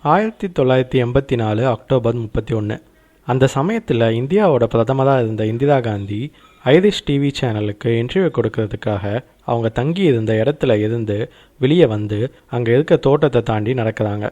1984 October 31. அந்த சமயத்தில் இந்தியாவோட பிரதமராக இருந்த இந்திரா காந்தி ஐரிஷ் டிவி சேனலுக்கு இன்டர்வியூ கொடுக்கறதுக்காக அவங்க தங்கி இருந்த இடத்துல இருந்து வெளியே வந்து அங்கே இருக்க தோட்டத்தை தாண்டி நடக்கிறாங்க.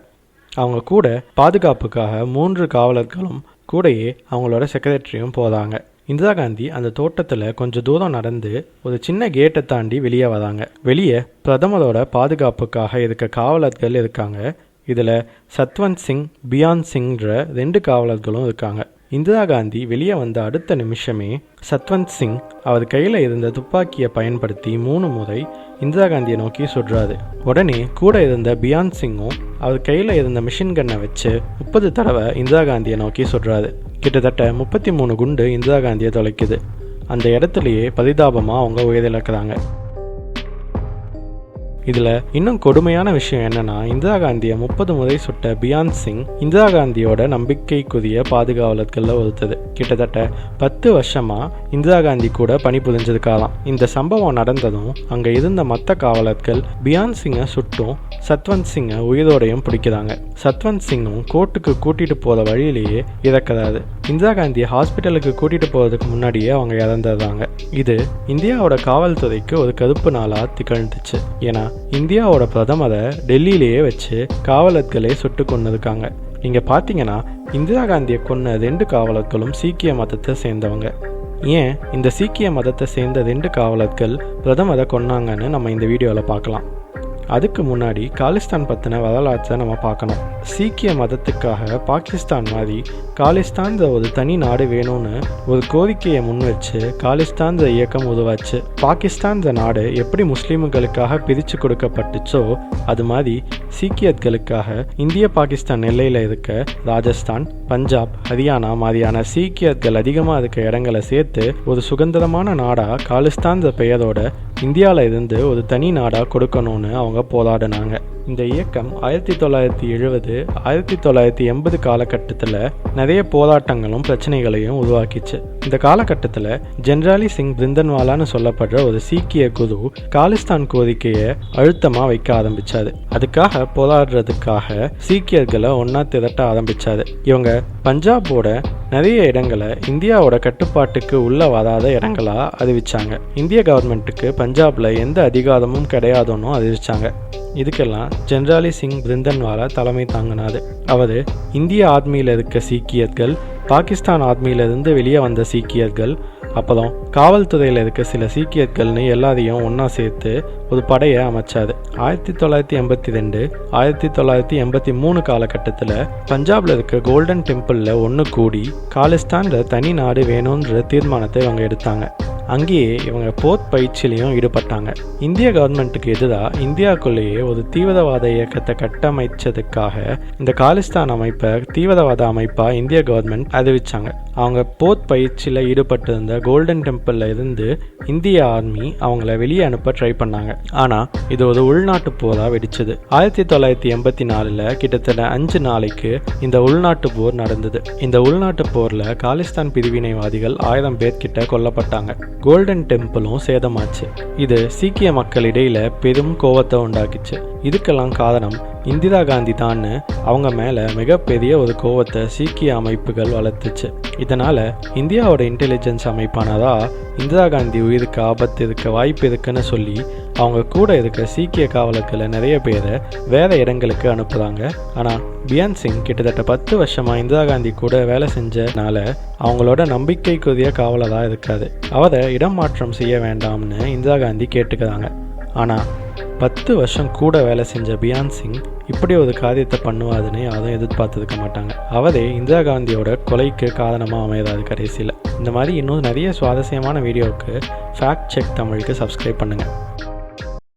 அவங்க கூட பாதுகாப்புக்காக 3 காவலர்களும் கூடயே அவங்களோட செக்ரட்டரியும் போகிறாங்க. இந்திரா காந்தி அந்த தோட்டத்தில் கொஞ்சம் தூரம் நடந்து ஒரு சின்ன கேட்டை தாண்டி வெளியே வராங்க. வெளியே பிரதமரோட பாதுகாப்புக்காக இருக்க காவலர்கள் இருக்காங்க. இதில் சத்வந்த் சிங், பியான் சிங்ன்ற 2 காவலர்களும் இருக்காங்க. இந்திரா காந்தி வெளியே வந்த அடுத்த நிமிஷமே சத்வந்த் சிங் அவர் கையில் இருந்த துப்பாக்கியை பயன்படுத்தி 3 முறை இந்திரா காந்தியை நோக்கி சுடுறாரு. உடனே கூட இருந்த பியான் சிங்கும் அவர் கையில் இருந்த மிஷின் கன்னை வச்சு 30 தடவை இந்திரா காந்தியை நோக்கி சுடுறாரு. கிட்டத்தட்ட 33 குண்டு இந்திரா காந்தியை தொலைக்குது. அந்த இடத்துலையே பரிதாபமாக அவங்க உயிரிழக்கிறாங்க. இதில் இன்னும் கொடுமையான விஷயம் என்னன்னா, இந்திரா காந்தியை 30 முறை சுட்ட பியான் சிங் இந்திரா காந்தியோட நம்பிக்கைக்குரிய பாதுகாவலர்களில் ஒருத்தது. கிட்டத்தட்ட 10 வருஷமாக இந்திரா காந்தி கூட பணிபுரிஞ்சிருக்காராம். இந்த சம்பவம் நடந்ததும் அங்கே இருந்த மற்ற காவலர்கள் பியான் சிங்கை சுட்டும் சத்வந்த் சிங்கை உயிரோடையும் பிடிக்கிறாங்க. சத்வந்த் சிங்கும் கோர்ட்டுக்கு கூட்டிட்டு போகிற வழியிலேயே இறக்குறாரு. இந்திரா காந்தியை ஹாஸ்பிட்டலுக்கு கூட்டிட்டு போகிறதுக்கு முன்னாடியே அவங்க இறந்துடுறாங்க. இது இந்தியாவோட காவல்துறைக்கு ஒரு கருப்பு நாளாக திகழ்ந்துச்சு. ஏன்னா இந்தியாவோட பிரதமரை டெல்லியிலேயே வச்சு காவலர்களே சுட்டு கொண்டிருக்காங்க. நீங்க பார்த்தீங்கன்னா இந்திரா காந்தியை கொன்ன 2 காவலர்களும் சீக்கிய மதத்தை சேர்ந்தவங்க. ஏன் இந்த சீக்கிய மதத்தை சேர்ந்த 2 காவலர்கள் பிரதமரை கொன்னாங்கன்னு நம்ம இந்த வீடியோவில் பார்க்கலாம். அதுக்கு முன்னாடி காலிஸ்தான் பற்றின வரலாற்றை நம்ம பார்க்கணும். சீக்கிய மதத்துக்காக பாகிஸ்தான் மாதிரி காலிஸ்தான்ற ஒரு தனி நாடு வேணும்னு ஒரு கோரிக்கையை முன் வச்சு காலிஸ்தான்ற இயக்கம் உருவாச்சு. பாகிஸ்தான்ற நாடு எப்படி முஸ்லீம்களுக்காக பிரித்து கொடுக்கப்பட்டுச்சோ அது மாதிரி சீக்கியர்களுக்காக இந்திய பாகிஸ்தான் எல்லையில் இருக்க ராஜஸ்தான், பஞ்சாப், ஹரியானா மாதிரியான சீக்கியர்கள் அதிகமாக இருக்க இடங்களை சேர்த்து ஒரு சுதந்திரமான நாடாக காலிஸ்தான்ற பெயரோட இந்தியாவில் இருந்து ஒரு தனி நாடாக கொடுக்கணும்னு அவங்க போராடினாங்க. இந்த இயக்கம் 1970, 1980 காலகட்டத்தில் நிறைய போராட்டங்களும் பிரச்சனைகளையும் உருவாக்கிச்சு. இந்த காலகட்டத்தில் ஜென்ராலி சிங் பிரிந்தன்வாலான்னு சொல்லப்படுற ஒரு சீக்கிய குரு காலிஸ்தான் கோரிக்கையை அழுத்தமாக வைக்க ஆரம்பிச்சாரு. அதுக்காக போராடுறதுக்காக சீக்கியர்களை ஒன்றா திரட்ட ஆரம்பிச்சாரு. இவங்க பஞ்சாபோட நிறைய இடங்களை இந்தியாவோட கட்டுப்பாட்டுக்கு உள்ள வராத இடங்களா அறிவிச்சாங்க. இந்திய கவர்மெண்ட்டுக்கு பஞ்சாப்ல எந்த அதிகாரமும் கிடையாதுன்னு அறிவிச்சாங்க. இதுக்கெல்லாம் ஜென்ராலி சிங் பிரிந்தன்வாலா தலைமை தாங்கினாரு. அவர் இந்திய ஆர்மியில் இருக்க சீக்கியர்கள், பாகிஸ்தான் ஆர்மியிலிருந்து வெளியே வந்த சீக்கியர்கள், அப்புறம் காவல்துறையில் இருக்க சில சீக்கியர்கள்னு எல்லாரையும் ஒன்றா சேர்த்து ஒரு படையை அமைச்சாரு. 1982, 1983 காலகட்டத்தில் பஞ்சாப்ல இருக்க கோல்டன் டெம்பிளில் ஒன்று கூடி காலிஸ்தான்ல தனி நாடு வேணுன்ற தீர்மானத்தை இவங்க எடுத்தாங்க. அங்கேயே இவங்க போர் பயிற்சியிலையும் ஈடுபட்டாங்க. இந்திய கவர்மெண்ட்டுக்கு எதிராக இந்தியாவுக்குள்ளேயே ஒரு தீவிரவாத இயக்கத்தை கட்டமைச்சதுக்காக இந்த காலிஸ்தான் அமைப்பை தீவிரவாத அமைப்பாக இந்திய கவர்மெண்ட் அறிவிச்சாங்க. அவங்க போர் பயிற்சியில் ஈடுபட்டிருந்த கோல்டன் டெம்பிளில் இருந்து இந்திய ஆர்மி அவங்கள வெளியே அனுப்ப ட்ரை பண்ணாங்க. ஆனால் இது ஒரு உள்நாட்டு போராக வெடிச்சது. 1984 கிட்டத்தட்ட 5 நாளைக்கு இந்த உள்நாட்டு போர் நடந்தது. இந்த உள்நாட்டு போரில் காலிஸ்தான் பிரிவினைவாதிகள் 1000 பேர்கிட்ட கொல்லப்பட்டாங்க. கோல்டன் டெம்பிளும் சேதமாச்சு. இது சீக்கிய மக்களிடையில பெரும் கோபத்தை உண்டாக்கிச்சு. இதுக்கெல்லாம் காரணம் இந்திரா காந்தி தான் அவங்க மேல மிகப்பெரிய ஒரு கோபத்தை சீக்கிய அமைப்புகள் வளர்த்துச்சு. இதனால இந்தியாவோட இன்டெலிஜென்ஸ் அமைப்பானதா இந்திரா காந்தி உயிருக்கு ஆபத்து இருக்க வாய்ப்பு இருக்குன்னு சொல்லி அவங்க கூட இருக்க சீக்கிய காவலர்களை நிறைய பேரை வேற இடங்களுக்கு அனுப்புறாங்க. ஆனா பியான் சிங் கிட்டத்தட்ட 10 வருஷமா இந்திரா காந்தி கூட வேலை செஞ்சனால அவங்களோட நம்பிக்கைக்குரிய காவலராக இருக்காது. அவரை இடம் மாற்றம் செய்ய வேண்டாம்னு இந்திரா காந்தி கேட்டுக்கிறாங்க. ஆனா 10 வருஷம் கூட வேலை செஞ்ச பியான் சிங் இப்படி ஒரு காரியத்தை பண்ணுவாதுன்னு யாரும் எதிர்பார்த்துருக்க மாட்டாங்க. அவரே இந்திரா காந்தியோட கொலைக்கு காரணமாக அமையாது கடைசியில். இந்த மாதிரி இன்னும் நிறைய சுவாரஸ்யமான வீடியோவுக்கு ஃபேக்ட் செக் தமிழுக்கு சப்ஸ்கிரைப் பண்ணுங்கள்.